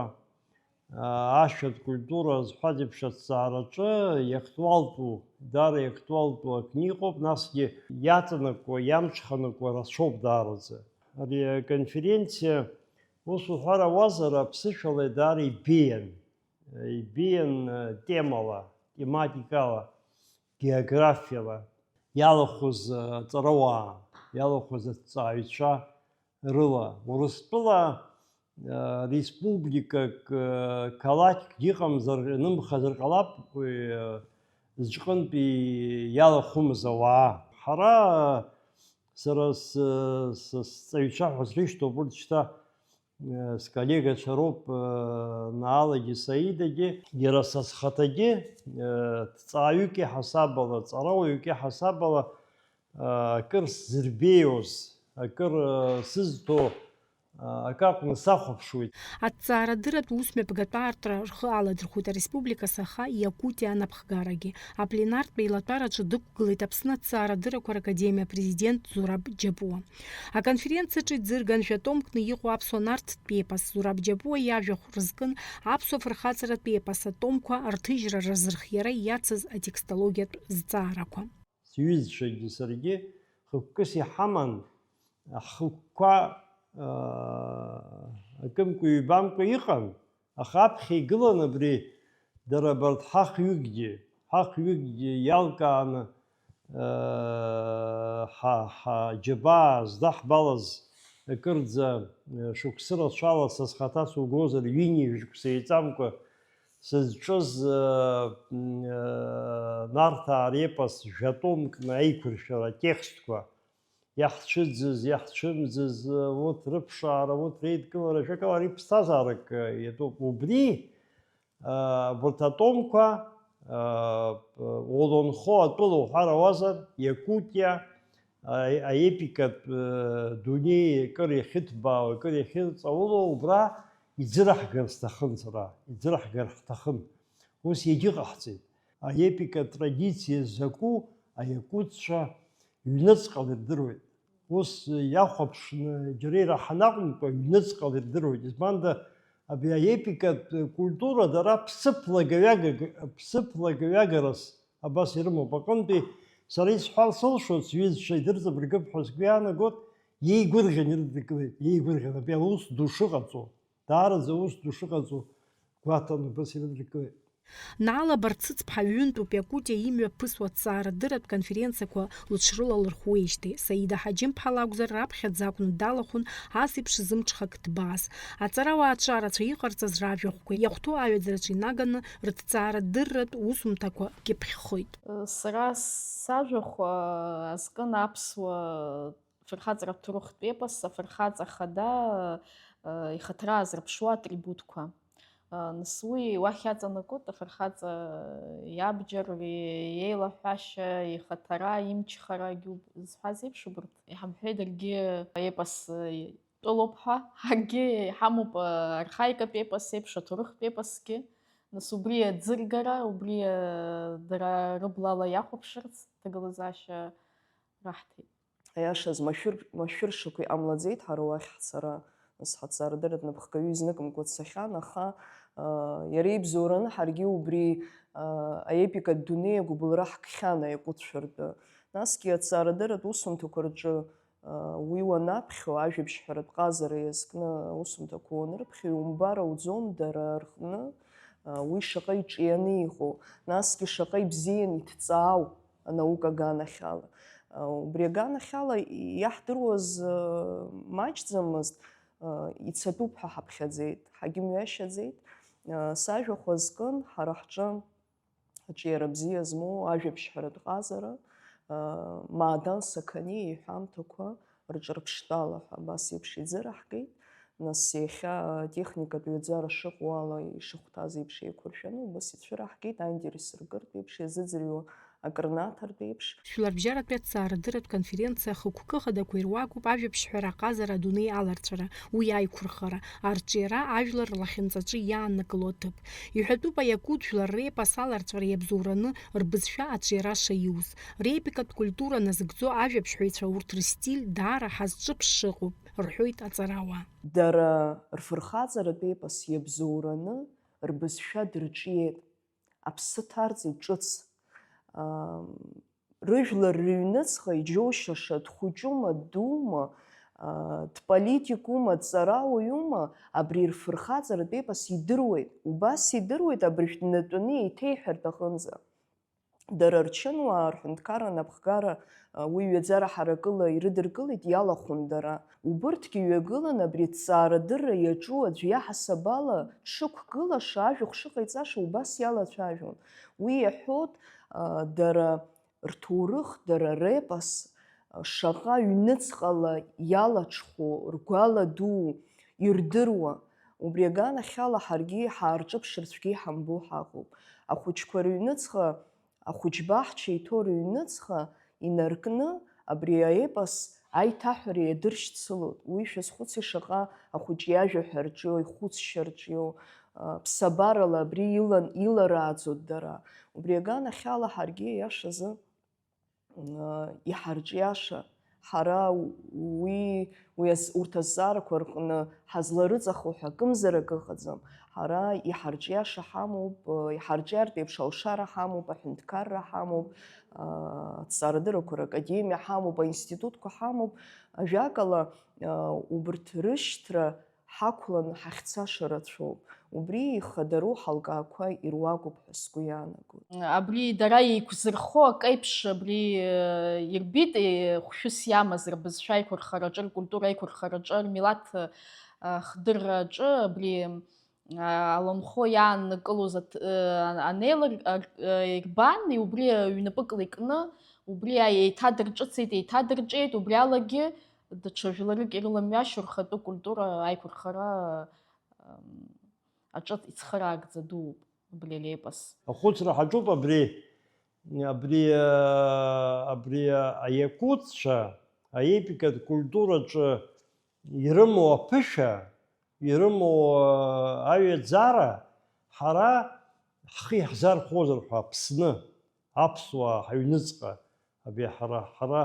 ашәатә культура зҳәаз еиԥш аҭҵаараҿы иактуалтәу, даара иактуалтәу акны иҟоуп, насгьы иаҵанакуа, иамҽханакуа рацәоуп даараӡа. Ари аконференциа ус уҳәар ауазар аԥсышәала даара ибеиан темала, тематикала, географиала иалахәыз аҵарауаа, иалахәыз аҭҵааҩцәа рыла. Урыстәыла республикак, қалақьк иҟамзар, нымхазар ҟалап зҿҟынтәи иалахәымыз ауаа. Ҳара сара сҵаҩцәа ҳәа срышьҭоуп, урҭ шьҭа сколлегацәа роуп, Наалагьы, Саидагьы, иара са схаҭагьы ҭҵааҩык иҳасабала, ҵарауаҩык иҳасабала акыр сзырбеиоз, акыр сызҭо акакәны сахәаԥшуеит. Аҭҵаарадырратә усмҩаԥгатәы аартра рхы аладырхәит Ареспублика Саха Иакутиа анапхгарагьы. Апленартә еилатәараҿы дықәгылеит Аԥсны аҭҵаарадыррақәа ракадемиа апрезидент Зураб Џьапуа. Аконференциаҿы иӡырган жәатомкны иҟоу аԥсуа нарҭтәи епос Зураб Џьапуа иажәахә рызкын аԥсуа фырхаҵаратәи епос атомқәа рҭыжьра разырхиара иацыз атекстологиатә зҵаарақәа. Сҩызцәагьы саргьы хықәкыс иҳаман, ҳхықәқәа акымкәа-ҩбамкәа иҟан, аха аԥхьа игылан абри дара абарҭ ҳахҩыкгьы иалкааны ҳџьабаа здаҳбалаз акырӡа шықәсы рацәала са схаҭа сугозар ҩынҩажә шықәса еиҵамкәа сызҿыз нарҭаа репос жәатомкны аиқәыршәара атекстқәа иаҳцәыӡыз, иаҳцәымӡыз, урҭ рыԥшаара, урҭ реидкылара, ажәакала ари ԥсҭазаарак иатәуп. Убри урҭ атомқәа Олонхо атәыла уҳәар ауазар, Иакутиа аепикатә дунеи акыр иахьыҭбаау, акыр иахьыҵаулоу, убра иӡырҳгар сҭахын сара, иӡырҳгар ҳҭахын. Ус иагьыҟаҳҵеит. Аепикатә традициа закәу аиакутцәа ҩныҵҟала ирдыруеит. Ус иахәаԥшны џьара ираҳаны акәымкәа ҩныҵҟала ирдыруеит. Избанда абри аепикатә культура дара ԥсыԥлагаҩагарас абас ирымоуп. Аҟынтәи сара исҳәар сылшоит, сҩызцәа идырҵабыргып ҳәа сгәы иаанагоит, иеигәырӷьан ирыдыркылеит, иеигәырӷьан. Абри аус ду шыҟаҵо, даараӡа ус ду шыҟаҵо гәаҭаны абас ирыдыркылеит. Наала Барцыц-ԥҳа ҩынтәуп Иакутиа имҩаԥысуа аҭҵаарадырратә конференциақәа лыҽрылалырхуеижьҭеи. Саида Ҳаџьым-ԥҳа лакәзар раԥхьаӡа акәны далахәын ас еиԥш зымҽхак ҭбаас. Аҵарауаа ҿарацәа иҟарҵаз ражәахәқәа иахәҭоу аҩаӡараҿы инаганы рҭҵаарадырратә усумҭақәа кьыԥхьхоит. Сара сажәахә азкын аԥсуа фырхаҵаратә ҭоурыхтә епос, афырхаҵа хада ихаҭра азырԥшуа атрибутқәа. Нас уи уахь иаҵанакуеит афырхаҵа иабџьар, иеилаҳәашьа, ихаҭара, имчхарагьы зҳәаз еиԥш убарҭ иҳамҳәеит даргьы епос тәылоуп ҳәа, ҳаргьы иҳамоуп архаикатә епос еиԥш, аҭоурыхтә епосгьы. Нас убри аӡыргара, убри дара рыблала иахәаԥшырц аҭагылазаашьа раҳҭеит. Аиашаз машәыршақә иҟамлаӡеит ҳара уахь ҳцара. Нас ҳацарадырратә напхгаҩы изныкымкәа дцахьан, аха иара ибзоураны ҳаргьы убри аепикатә дунеи агәыблра ҳкхьан аиакәыцәартәы. Насгьы ацарадырратә усумҭақәа рҿы уи уанаԥхьо, ажәабжьҳәаратә ҟазара иазкны аусумҭақәа уанрыԥхьо, иумбар ауӡом дара рҟны уи шаҟа иҿианы иҟоу, насгьы шаҟа ибзиан иҭҵаау анаука аганахьала. Убри аганахьала иаҳдыруаз маҷӡамызт, ицатәуп ҳәа ҳаԥхьаӡеит, ҳагьымҩашьаӡеит. Сажәахә азкын ҳара ҳҿы аҿиара бзиа змоу ажәабжьҳәаратә ҟазара, Маадан Сақани иҳәамҭақәа рҿырԥштәала ҳәа абас еиԥш иӡыраҳгеит. Нас иахьа атехникатә ҩаӡара шыҟоу ала ишыхәҭаз еиԥш еиқәыршәаны убас ицәыраҳгеит, аинтерес ркыртә еиԥш иазыӡырҩуа акырнаҭартә еиԥш. Жәларбжьаратәи аҭҵаарадырратә конференциа хықәкы хадақәа ируакуп ажәабжьҳәара аҟазара адунеи аларҵәара, уи аиқәырхара, арҿиара ажәлар рлахьынҵаҿы иааннакыло аҭыԥ. Иҳәатәуп аиакәытә жәлар реепос аларҵәара иабзоураны рбызшәа аҿиара шаиус. Реепикатә культура назыгӡо ажәабжьҳәаҩцәа урҭ рстиль даара ҳазҿыԥш шыҟоуп, рҳәоит аҵарауаа. Дара рфырхаҵаратә епос иабзоураны рбызшәа дырҿиеит, аԥсы ҭарҵеит ҿыц. Рыжәлар рыҩныҵҟа иџьоушьаша дхәыҷума, дума, дполитикума, дҵарауаҩума, абри рфырхаҵаратә епос идыруеит. Убас идыруеит абыржәтәнатәаны еиҭеиҳәартә аҟынӡа. Дара рчынуаа рҳәынҭқарра напхгара уи ҩаӡара ҳаракыла ирыдыркылеит, иалахәын дара. Убырҭгьы ҩагылан абри ҭҵаарадырра иаҿу аӡә иаҳасабала дшықәгылаша, ажәахә шыҟаиҵаша убас иалацәажәон. Уи иаҳәоит дара рҭоурых, дара репос шаҟа ҩныҵҟала иалаҽхәо, ргәала ду ирдыруа. Убри аганахьала ҳаргьы ҳаарҿыԥшырцәгьы иҳамбо ҳаҟоуп. Ахәыҷқәа рыҩныҵҟа, ахәыҷбаҳча иҭоу рыҩныҵҟа инаркны абри аепос аиҭаҳәара иадыршьцылоит. Уи шәазхәыци шаҟа ахәыҷ иажәа ҳәа рҿио, ихәыцшьа рҿио, ԥсабарала абри иларааӡоит дара. Убри аганахьала ҳаргьы иашазы иҳарҿиаша, ҳара урҭ азҵаарақәа рҟны ҳазларыҵахо ҳәа акымзарак ыҟаӡам. Ҳара иҳарҿиаша ҳамоуп, иҳарҿиартә еиԥш алшара ҳамоуп, аҳәынҭқарра ҳамоуп, аҭҵаарадыррақәа ракадемиа ҳамоуп, аинститутқәа ҳамоуп. Ажәакала, убырҭ рышьҭра ҳақәланы ҳахьцаша рацәоуп. Убри ихадароу ҳалкаақәа ируакуп ҳәа сгәы иаанагоит. Абри дара еиқәзырхо акеиԥш абри ирбит хәшәыс иамаз рбызшәа аиқәырхараҿы, ркультура аиқәырхараҿы, рмилаҭ хдырраҿы абри аланхо иааннакылоз анеилырбан, убри ҩнапыкла икны, убри еиҭадырҿыцит, еиҭадырҿиеит, убри алагьы даҽа жәларык ирыламҩашьо рхатәы культура аиқәырхара аҿыц ицхыраагӡа дууп абри аепос. Ахәыцра ҳаҿуп абри аиакәыццәа аепикатә культураҿы ирымоу аԥышәа, ирымоу аҩаӡара ҳара ҳхы иаҳзархозар ҳәа Аԥсны, аԥсуаа ҳаҩныҵҟа, ҳара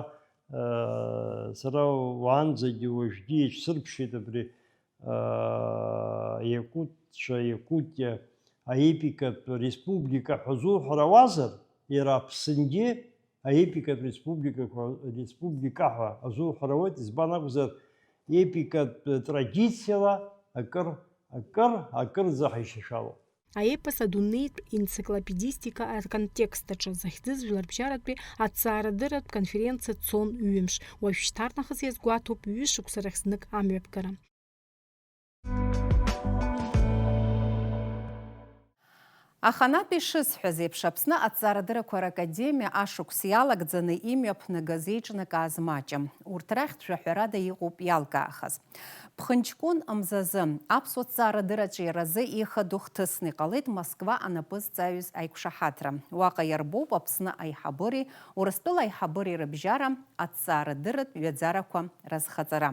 сара уаанӡагьы уажәгьы иҽсырԥшит абри Якутцәа, Якутиа аепикатә республика ҳәа зуҳәарауазар, иара Аԥсынгьы аепикатә республика ҳәа азуҳәарауеит, избан акәзар епикатә традициала акырӡа ҳаишьашәалоуп. Аепос адунеитә енциклопедистика аконтекстаҿы захьӡыз Жәларбжьаратәи аҭҵаарадырратә конференциа цон ҩымш. Уажәшьҭарнахыс иазгәаҭоуп ҩышықәса рахь знык амҩаԥгара. Аханатә ишысҳәаз еиԥш, Аԥсны аҭҵаарадыррақәа ракадемиа ашықәс иалагӡаны имҩаԥнагаз еиҿнакааз маҷым. Урҭ рахьтә жәаҳәарада иҟоуп иалкаахаз. Ԥхынҷкәын мзазы аԥсуа ҭҵаарадырраҿы иаразы ихадоу хҭысны иҟалеит Москва анапызҵааҩыз аиқәшаҳаҭра. Уаҟа иарбоуп Аԥсны аиҳабыреи Урыстәыла аиҳабыреи рыбжьара аҭҵаарадырратә ҩаӡарақәа разхаҵара.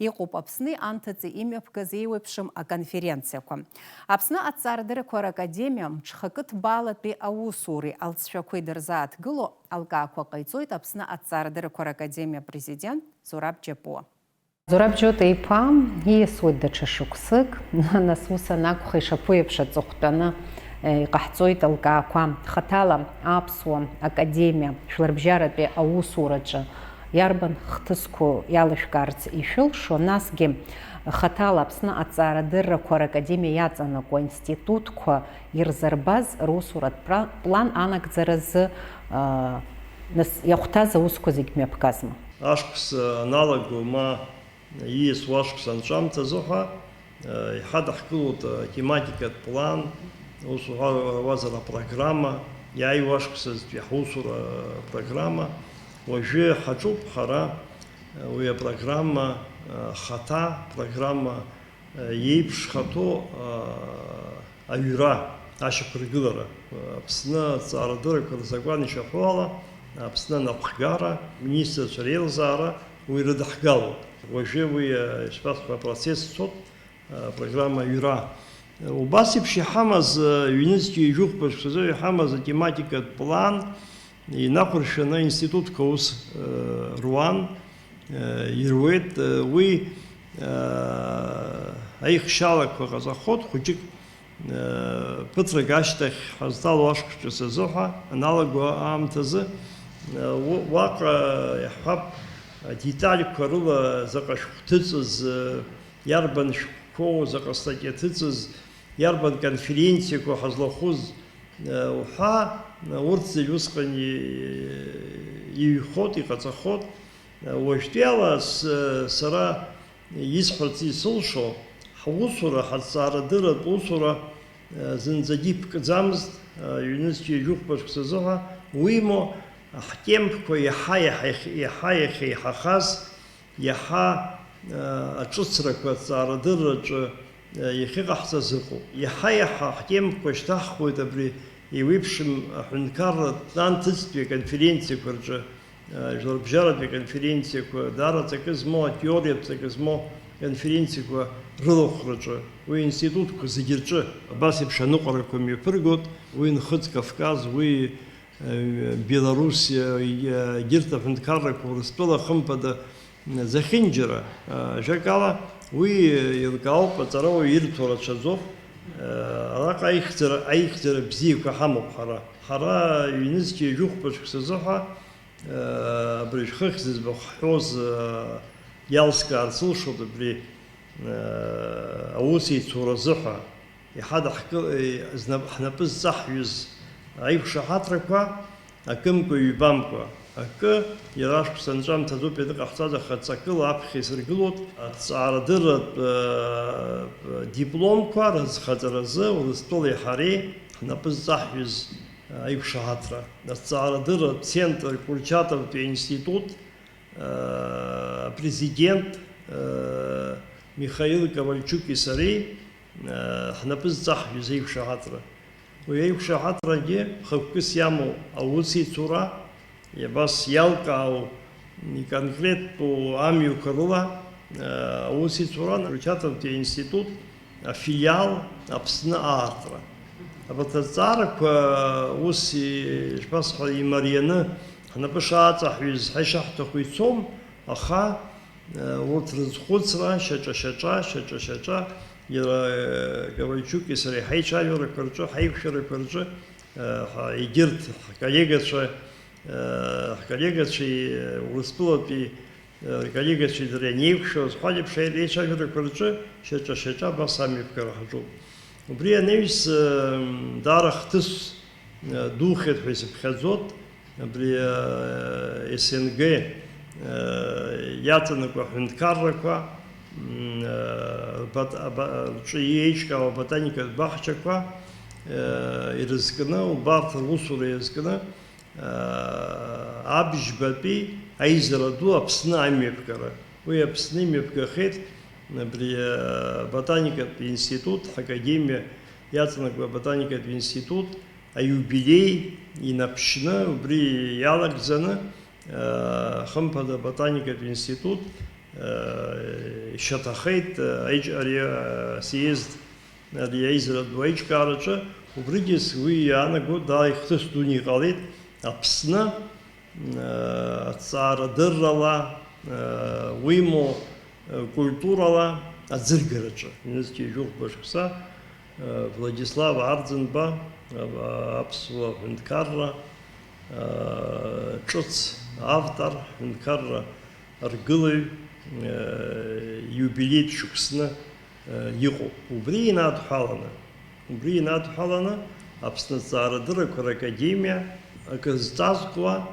Иҟоуп Аԥсни анҭыҵи имҩаԥгаз еиуеиԥшым аконференциақәа. Аԥсны аҭҵаарадыррақәа ракадемиа мҽхакы ҭбаалатәи аусуреи алҵшәақәеи дырзааҭгыло алкаақәа ҟаиҵоит Аԥсны аҭҵаарадыррақәа ракадемиа президент Зураб Џьапуа. Зураб Џьапуа ииасуеит даҽа шықәсык, нас ус анакәха ишаԥу еиԥш аҵыхәтәаны иҟаҳҵоит алкаақәа. Хаҭала аԥсуа академиа шәларбжьаратәи аусураҿы иарбан хҭысқәа иалышәкаарц ишәылшо, насгьы хаҭала Аԥсны аҭҵаарадыррақәа ракадемиа иаҵанакуа институтқәа ирзырбаз русуратә план анагӡаразы иахәҭаз аусқәа зегь мҩаԥгазма? Ашықәс аналаго ма ииасуа ашықәс анҵәамҭазыҳәа иҳадаҳкылоит тематикатә план, ус уҳәауазар апрограмма, иааиуа ашықәсазтәи ҳусура программа. Уажәы ҳаҿуп ҳара уи апрограмма хаҭа, программа иеиԥш хаҭо аҩра, ашьақәыргылара. Аԥсны аҭҵаарадыррақәа рзакәан ишаҳәо ала, Аԥсны анапхгара, министрцәа реилзаара уи рыдаҳгалоит. Уажәы уи ишԥасҳәо апроцесс цоит, программа аҩра. Убас еиԥш иҳамаз ҩнызқьи ижәыхәба шықәсазы иҳамаз атематикатә план инахәыршәаны институтқәа ус руан, ируеит. Уи аихшьалақәа ҟазахот хәыҷык ԥыҭрак ашьҭахь ҳазҭало ашықәсҿы азыҳәа аналаго аамҭазы уаҟа иаҳҳәап детальқәа рыла заҟа шәҟә ҭыҵыз, иарбан шәҟәқәоу, заҟа статиа ҭыҵыз, иарбан конференциақәа ҳазлахәыз уҳәа, урҭ зегь усҟан иҩхот, иҟаҵахот. Уажәтәиала сара исҳәарц исылшо, ҳусура, ҳаҭҵаарадырратә усура зынӡагьы ԥкӡамызт ҩнызқьи ижәыхәба шықәсазыҳәа. Уимо ҳтемпқәа иаҳа иахьеиҳахаз, иаҳа аҿыцрақәа аҭҵаарадырраҿы иахьыҟаҳҵаз ыҟоуп. Иаҳа ҳтемпқәа шьҭаҳхуеит абри еиуеиԥшым аҳәынҭқарратә анҭыҵтәи аконференциақәа рҿы, жәларбжьаратәи аконференциақәа, даара ҵакы змоу, атеориатә ҵакы змоу конференциақәа рылахәраҿы, уи институтқәа зегьы рҿы абас еиԥш аныҟәарақәа мҩаԥыргоит. Уи Нхыҵ Кавказ, уи Белоруссиа, егьырҭ аҳәынҭқаррақәа Урыстәыла хымԥада захьынџьара. Ажәакала, уи еилкаауп, аҵарауаҩ ирҭо рацәаӡоуп. Араҟа аихьӡара бзиақәа ҳамоуп ҳара. Ҳара ҩнызқьи ижәыхәба шықәсазыҳәа абри шәхыхь зыӡбахә ҳҳәоз иалскаарц ылшоит абри аусеицура азыҳәа ҳнапы зҵаҳҩыз аиқәшаҳаҭрақәа акымкәа ҩбамкәа. Акы иара ашықәс анҵәамҭазоуп ианыҟаҳҵаз, аха ҵакыла аԥхьа исыргылоит аҭҵаарадырратә дипломқәа рызхаҵаразы Урыстәылеи ҳареи ҳнапы зҵаҳҩыз аиқәшаҳаҭра. Аҭҵаарадырратә центр Курчатовтәи аинститут, президент Михаил Ковальчуки сареи ҳнапы зҵаҳҩыз аиқәшаҳаҭра. Уи аиқәшаҳаҭрагьы хықәкыс иамоу аусеицура, абас иалкаау иконкретту амҩақәа рыла аусеицура Курчатовтәи аинститут афилиал Аԥсны аартра. Абарҭ азҵаарақәа ус ишԥасҳәо имарианы ҳнапы шааҵаҳҩыз ҳаишаҳҭаху ицом, аха урҭ рызхәыцра шьаҿа иара Ковальчуки сареи ҳаицәажәарақәа рҿы, ҳаиқәшәарақәа рҿы егьырҭ ҳколлегацәеи Урыстәылатәи рколлегацәеи дара ианеиқәшәоз ҳәа реицәажәарақәа рҿы шьаҿа абас амҩаԥгара ҳаҿуп. Убри анаҩс даара хҭыс духеит ҳәа исыԥхьаӡоит. Абри СНГ иаҵанакуа аҳәынҭқаррақәа рҿы еиҿкаау аботаникатә баҳчақәа ирызкны, убарҭ русура иазкны абжьбатәи аизара ду Аԥсны амҩаԥгара. Уи Аԥсны имҩаԥгахеит ботаникатә институт, ҳакадемиа иаҵанакуа ботаникатә институт аиубилеи инаԥшьны убри иалагӡаны хымԥада ботаникатә институт ишьаҭахеит ари съезд ари аизара ду аиҿкаараҿы убригьы уи иаанаго даихҭыс дуны иҟалеит Аԥсны аҭҵаарадыррала уимоу культурала аӡыргараҿы Ҩнызқьи жәохәба шықәса Владислав Арӡынба аԥсуа ҳәынҭқарра ҿыц автор ҳәынҭқарра аргылаҩ иубилеитә шықәсны иҟоуп. Убри инадҳәаланы Аԥсны аҭҵаарадыррақәа ракадемиа акы зҵазкуа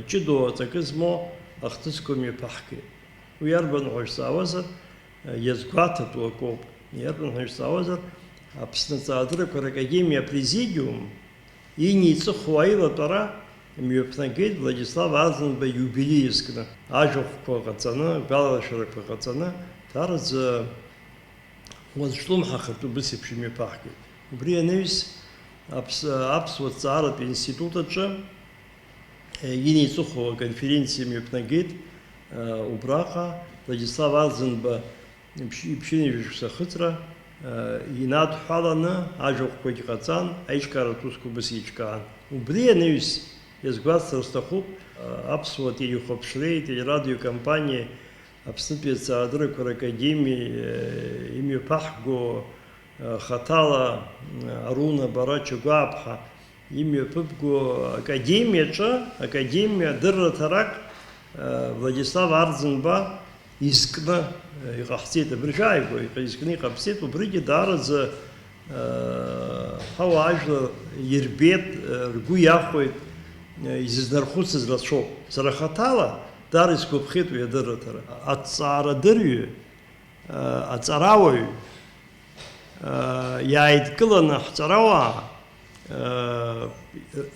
иҷыдоу аҵакы змоу ахҭысқәа мҩаԥаҳгеит. Уи арбан ҳәа шәзаауазар иазгәаҭатәу акоуп. Иарбан ҳәа шәзаауазар Аԥсны аҭҵаарадыррақәа ракадемиа апрезидиум иниҵыхуа аилатәара мҩаԥнагеит Владислав Арӡынба иубилеи азкны. Ажәахәқәа ҟаҵаны, гәаларшәарақәа ҟаҵаны, ҭараӡа уазҿлымҳахартә убыс еиԥш имҩаԥаҳгеит. Убри анаҩс аԥсуа ҭҵааратә институт аҿы иниҵыхуа аконференциа мҩаԥнагеит убраҟа Владислав Арӡынба иԥшьынҩажәа шықәса ахыҵра инадҳәаланы ажәахәқәагьы ҟаҵан, аиҿкааратә усқәа убыс еиҿкаан. Убри анаҩс иазгәаҭар сҭахуп аԥсуа телехәаԥшреи, телерадиокомпаниеи Аԥснытәи аҭҵаарадыррақәа ракадемиеи имҩаԥаҳго хаҭала Аруна Бара Чагәааԥҳа имҩаԥыбго академиа дырраҭарак Владислав Арӡынба изкны иҟаҳҵеит, абыржәааигәа изкны иҟаԥҵеит, убригьы даараӡа ҳауаажәлар ирбеит, ргәы иахәеит, изызнархәыцыз рацәоуп. Сара хаҭала даара исгәаԥхеит уи адырраҭара. Аҭҵаарадырҩы, аҵарауаҩ иааидкыланы ҳҵарауаа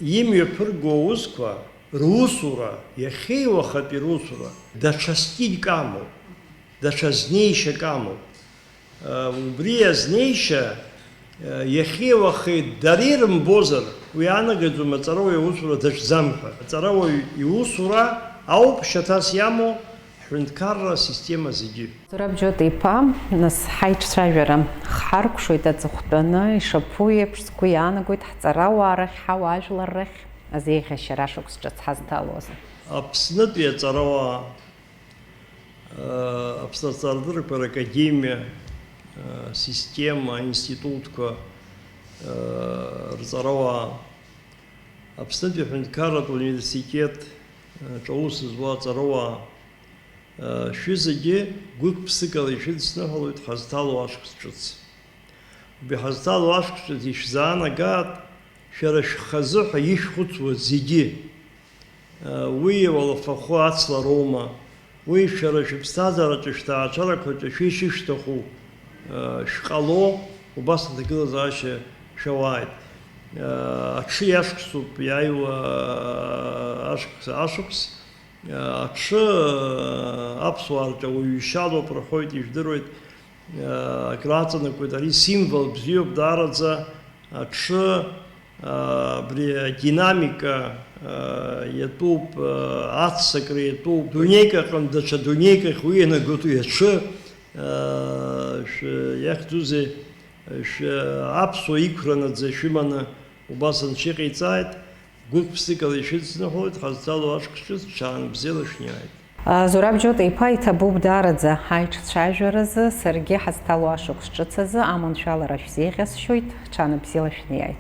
имҩаԥырго аусқәа русура, иахьеиуахатәи русура даҽа стильк амоуп, даҽа знеишьак амоуп. Убри азнеишьа иахьеиуахеит дара ирымбозар, уи анагаӡом аҵарауаҩ иусура даҿӡам ҳәа. Аҵарауаҩ иусура ауп шьаҭас иамоу ҳҳәынҭқарра асистема зегьы. Зураб Џьота-иԥа, нас ҳаиҿцәажәара ҳаркәшоит аҵыхәтәаны, ишаԥу еиԥш сгәы иаанагоит ҳҵарауаа рахь, ҳауаажәлар рахь азеиӷьашьара шықәс ҿыц ҳазҭалозар. Аԥснытәи аҵарауаа, Аԥсны аҭҵаарадыррақәа ракадемиа система, институтқәа рҵарауаа, Аԥснытәи аҳәынҭқарратә университет ҿаус зуа аҵарауаа шәызегьы гәык-ԥсыкала ишәыдсныҳәалоит ҳазҭало ашықәс ҿыц. Убри ҳазҭало ашықәс ҿыц ишәзаанагаат шәара шәхазы ҳәа ишәхәыцуа зегьы. Уи иуалафахәы ацлароума, уи шәара шәыԥсҭазаараҿы шәҭаацәарақәаҿы шәишышәҭаху шәҟало, убас аҭагылазаашьа шәауааит. Аҽы иашықәсуп иааиуа ашықәс. Аҽы аԥсуаарҿы ауаҩшьалоуп рҳәоит, ижәдыруеит, акрааҵанакуеит, ари символ бзиоуп даараӡа, аҽы абри адинамика иатәуп, аццакра иатәуп, дунеик аҟынтә даҽа дунеиках уи ианагоит уи аҽы, иахьӡузеи, аԥсуа иқәранаӡа шәыманы убас анцәа гәык-ԥсыкала ишәыдсныҳәалоит ҳазҭало ашықәс ҿыц ҽаан бзиала шәниааит. Зураб Џьота-иԥа, иҭабуп даараӡа ҳаиҿцәажәаразы, саргьы ҳазҭало ашықәс ҿыц азы аманшәалара шәзеиӷьасшьоит, ҽааны бзиала шәниааит.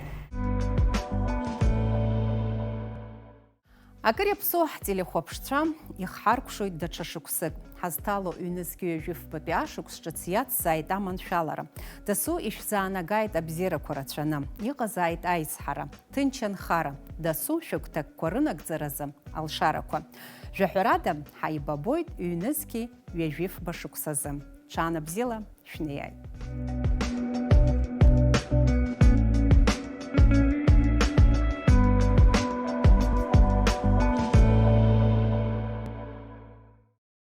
Акыр иаԥсоу ҳтелехәаԥшцәа ихҳаркәшоит даҽа шықәсык. Ҳазҭало ҩнызқьи ҩажәифбатәи ашықәс ҿыц иацзааит аманшәалара. Дасу ишәзаанагааит абзиарақәа рацәаны. Иҟазааит аизҳара, ҭынч анхара, дасу шәыгәҭакқәа рынагӡаразы алшарақәа. Жәаҳәарада ҳаибабоит ҩнызқьи ҩажәифба шықәсазы. Ҽааны бзиала шәнеиааит.